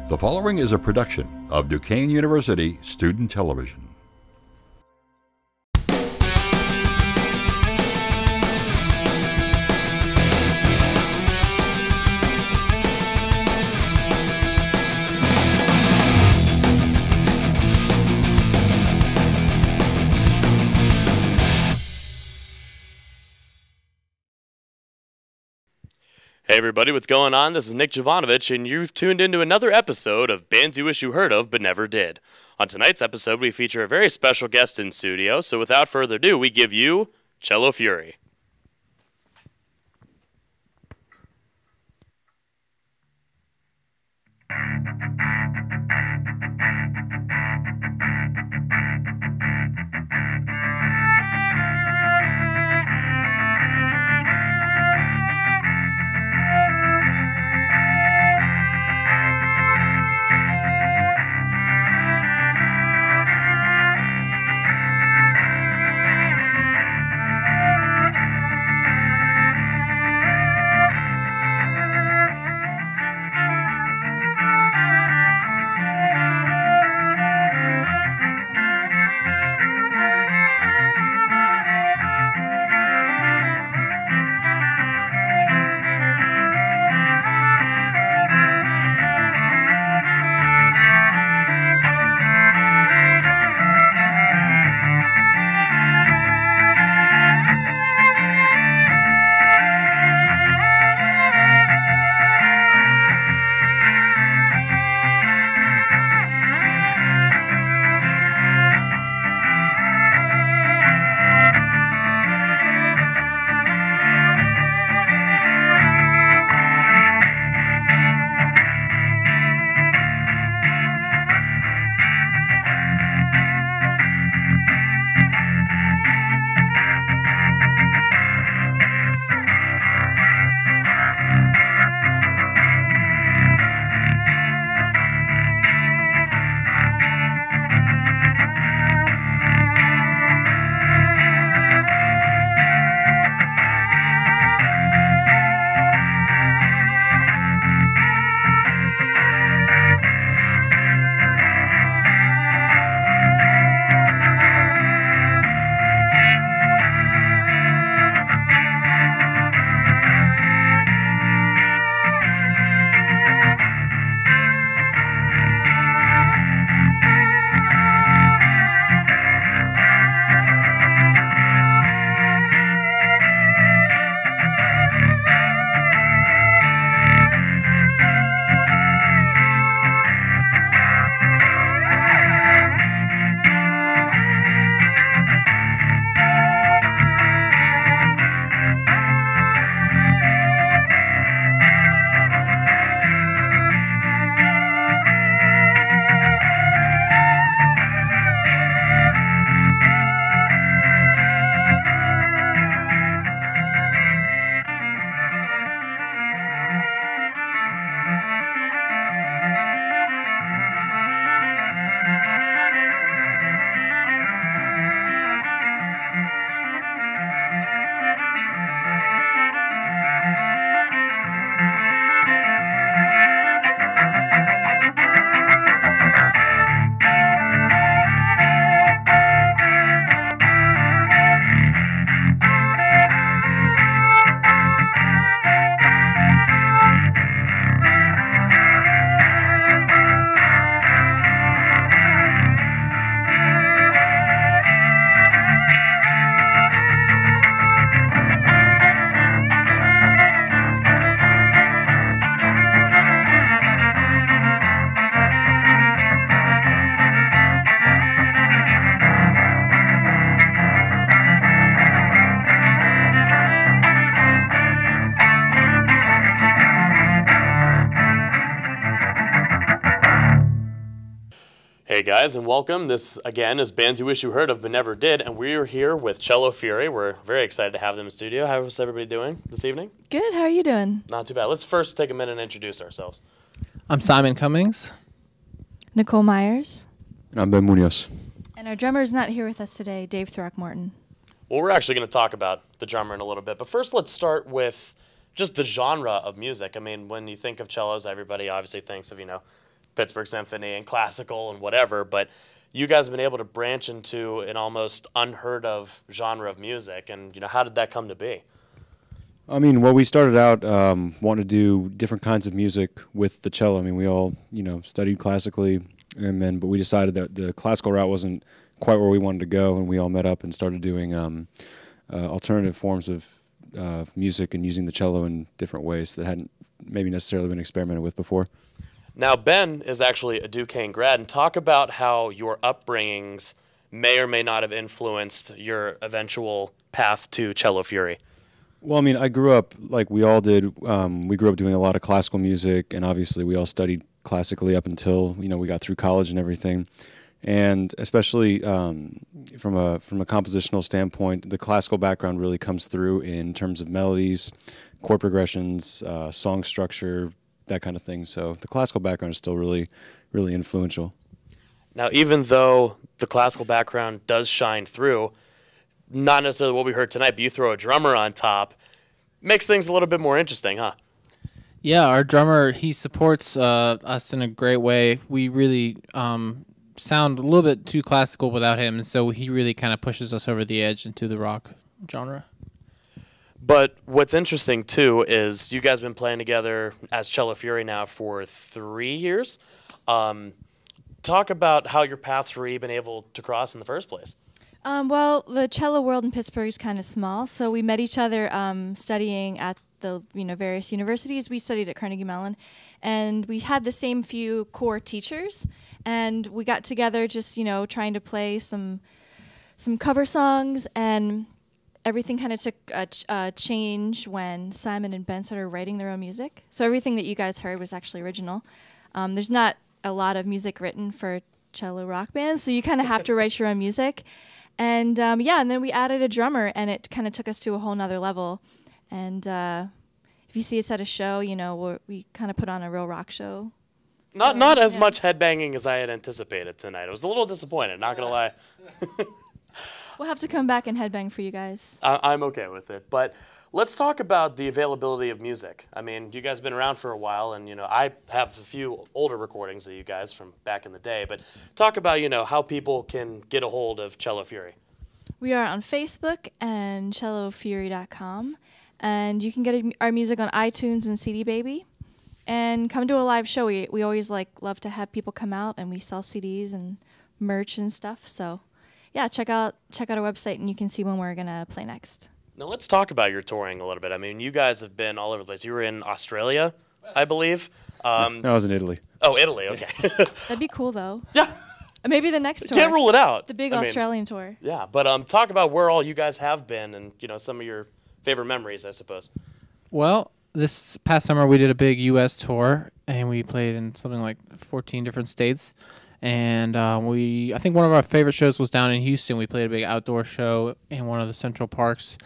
The following is a production of Duquesne University Student Television. Hey everybody, what's going on? This is Nick Jovanovich, and you've tuned into another episode of Bands You Wish You Heard Of But Never Did. On tonight's episode, we feature a very special guest in studio, so without further ado, we give you Cello Fury. Hey guys, and welcome. This, again, is Bands You Wish You Heard Of But Never Did, and we are here with Cello Fury. We're very excited to have them in studio. How's everybody doing this evening? Good. How are you doing? Not too bad. Let's first take a minute and introduce ourselves. I'm Simon Cummings. Nicole Myers. And I'm Ben Munoz. And our drummer is not here with us today, Dave Throckmorton. Well, we're actually going to talk about the drummer in a little bit, but first let's start with just the genre of music. I mean, when you think of cellos, everybody obviously thinks of, Pittsburgh Symphony and classical and whatever, but you guys have been able to branch into an almost unheard of genre of music. And, how did that come to be? I mean, well, we started out wanting to do different kinds of music with the cello. I mean, we all, studied classically, but we decided that the classical route wasn't quite where we wanted to go, and we all met up and started doing alternative forms of music and using the cello in different ways that hadn't maybe necessarily been experimented with before. Now, Ben is actually a Duquesne grad, and talk about how your upbringings may or may not have influenced your eventual path to Cello Fury. Well, I mean, I grew up like we all did. We grew up doing a lot of classical music, and obviously we all studied classically up until we got through college and everything. And especially from a compositional standpoint, the classical background really comes through in terms of melodies, chord progressions, song structure, that kind of thing. So the classical background is still really, really influential. Now, even though the classical background does shine through, not necessarily what we heard tonight, but you throw a drummer on top, makes things a little bit more interesting, huh? Yeah, our drummer, he supports us in a great way. We really sound a little bit too classical without him, and so he really kind of pushes us over the edge into the rock genre. But what's interesting, too, is you guys have been playing together as Cello Fury now for 3 years. Talk about how your paths were even able to cross in the first place. Well, the cello world in Pittsburgh is kind of small, so we met each other studying at the various universities. We studied at Carnegie Mellon, and we had the same few core teachers, and we got together just trying to play some cover songs, and everything kind of took a change when Simon and Ben started writing their own music. So everything that you guys heard was actually original. There's not a lot of music written for cello rock bands, so you kind of have to write your own music. And and then we added a drummer, and it kind of took us to a whole nother level. And if you see us at a show, we kind of put on a real rock show. Not as much headbanging as I had anticipated tonight. I was a little disappointed, not going to lie. We'll have to come back and headbang for you guys. I'm okay with it. But let's talk about the availability of music. I mean, you guys have been around for a while, and, I have a few older recordings of you guys from back in the day. But talk about, how people can get a hold of Cello Fury. We are on Facebook and cellofury.com. And you can get our music on iTunes and CD Baby. And come to a live show. We always love to have people come out, and we sell CDs and merch and stuff. So yeah, check out our website, and you can see when we're gonna play next. Now let's talk about your touring a little bit. I mean, you guys have been all over the place. You were in Australia, I believe. No, I was in Italy. Oh, Italy. Okay. That'd be cool, though. Yeah. Maybe the next tour. Can't rule it out. The big Australian tour. Yeah, but talk about where all you guys have been, and some of your favorite memories, I suppose. Well, this past summer we did a big U.S. tour, and we played in something like 14 different states. And I think one of our favorite shows was down in Houston. We played a big outdoor show in one of the central parks,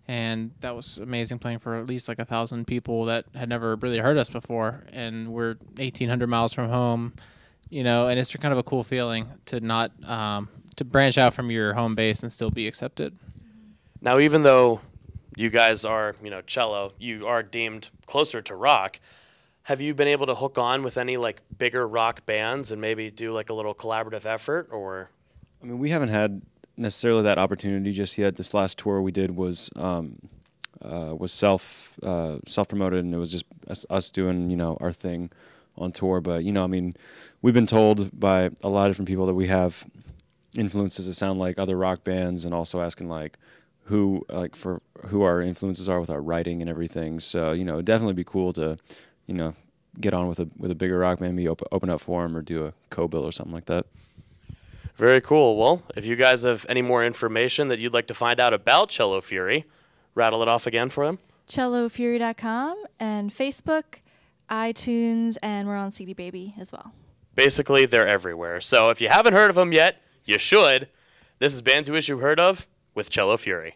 and that was amazing, playing for at least 1,000 people that had never really heard us before. And we're 1,800 miles from home, and it's kind of a cool feeling to not to branch out from your home base and still be accepted. Now, even though you guys are, cello, you are deemed closer to rock. Have you been able to hook on with any bigger rock bands and maybe do a little collaborative effort, or? I mean, we haven't had necessarily that opportunity just yet. This last tour we did was self promoted, and it was just us doing our thing on tour. But I mean, we've been told by a lot of different people that we have influences that sound like other rock bands, and also asking who our influences are with our writing and everything. So it'd definitely be cool to get on with a bigger rock band, maybe open up for them or do a co-bill or something like that. Very cool. Well, if you guys have any more information that you'd like to find out about Cello Fury, rattle it off again for them. cellofury.com and Facebook, iTunes, and we're on CD Baby as well. Basically, they're everywhere. So if you haven't heard of them yet, you should. This is Bands You Wish You Heard Of with Cello Fury.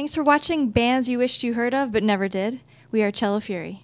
Thanks for watching Bands You Wished You Heard of But Never Did. We are Cello Fury.